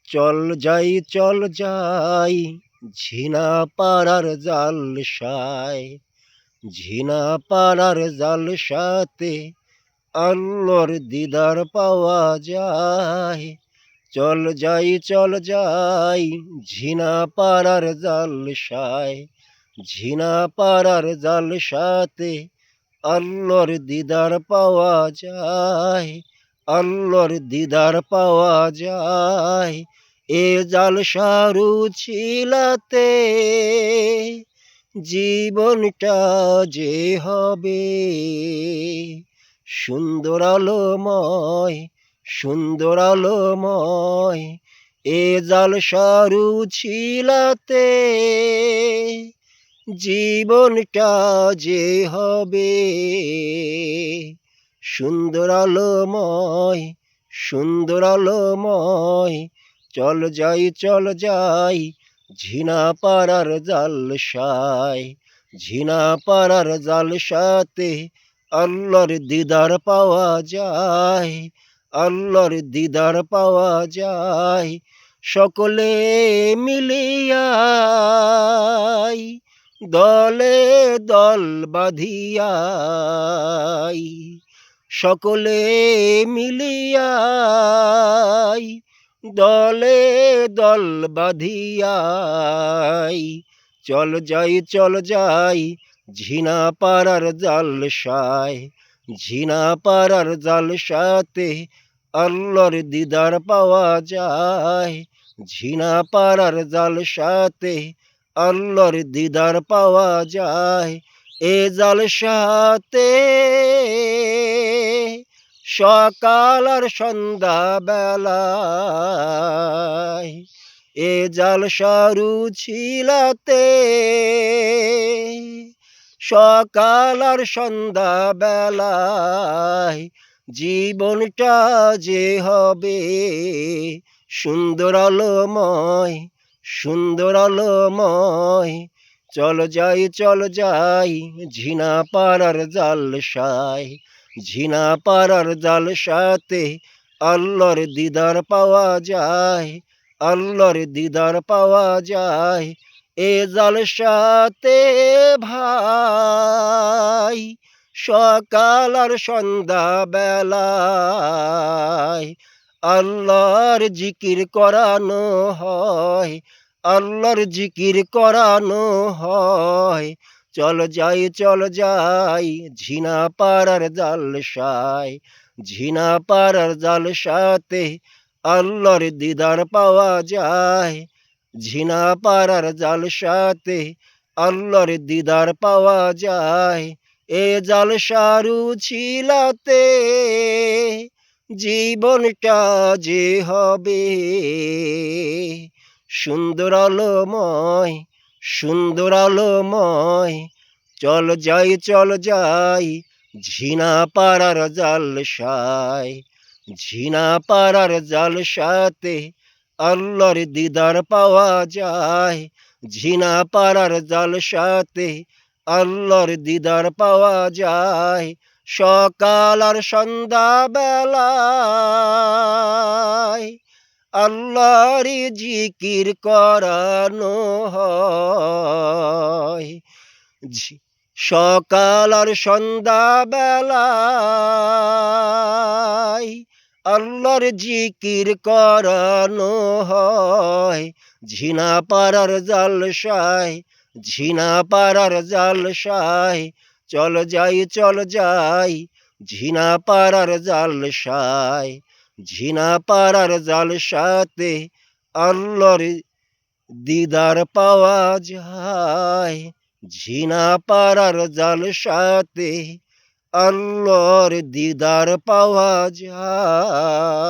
চল যাই ঝিনা পাড়ার জালসায়, ঝিনা পাড়ার জালসাতে আল্লাহর দিদার পাওয়া যায়। চল যাই ঝিনা পাড়ার জালসায়, ঝিনা পাড়ার জালসাতে আল্লাহর দিদার পাওয়া যায়, আল্লাহর দিদার পাওয়া যায়। এ জালসা রুচিলাতে জীবনটা যে হবে সুন্দর আলোময়, সুন্দর আলোময়। এ জালসা রুচিলাতে জীবনটা যে হবে সুন্দর আলোময়, সুন্দর আলোময়। চল যাই ঝিনা পাড়ার জালসায়, ঝিনা পাড়ার জালসাতে আল্লাহর দিদার পাওয়া যায়, আল্লাহর দিদার পাওয়া যায়। সকলে মিলিয়া দলে দল বাঁধিয়াই, সকলে মিলিয়া দলে দল বাঁধিয়াই। চল যাই ঝিনা পাড়ার জালসায়, ঝিনা পাড়ার জালসাতে আল্লাহর দিদার পাওয়া যায়, ঝিনা পাড়ার জালসাতে আল্লাহর দিদার পাওয়া যায়। এ জালসাতে সকাল আর সন্ধ্যা বেলায়, এ জালসা রুচিলাতে সকাল আর সন্ধ্যা বেলায় জীবনটা যে হবে সুন্দর আলোময়, সুন্দর আলোময়। চল যাই ঝিনা পাড়ার জালসায়, ঝিনা পাড়ার জালসাতে আল্লাহর দিদার পাওয়া যায়, আল্লাহর দিদার পাওয়া যায়। এ জালসাতে ভাই সকাল আর সন্ধ্যা বেলায় আল্লাহর জিকির করানো হয়, আল্লাহর জিকির করানো হয়। চল যাই ঝিনা পাড়ার জালসায়, ঝিনা পাড়ার জালসাতে আল্লাহর দিদার পাওয়া যায়, ঝিনা পাড়ার জালসাতে আল্লাহর দিদার পাওয়া যায়। এ জালসা রুচিলাতে জীবনটা যে হবে সুন্দর আলোময়, সুন্দর আলোময়। চল যাই ঝিনা পাড়ার জালসায়, ঝিনা পাড়ার জালসাতে আল্লাহর দিদার পাওয়া যায়, ঝিনা পাড়ার জালসাতে আল্লাহর দিদার পাওয়া যায়। সকাল আর সন্ধ্যা বেলায় আল্লাহর জিকির করানো হয়, সকাল আর সন্ধ্যা বেলায় আল্লাহর জিকির করানো হয়। ঝিনা পাড়ার জালসায়, ঝিনা পাড়ার জালসায় চল যাই ঝিনা পাড়ার জালসায়, ঝিনা পাড়ার জালসাতে আল্লাহর দিদার পাওয়া যায়, ঝিনা পাড়ার জালসাতে আল্লাহর দিদার পাওয়া যায়।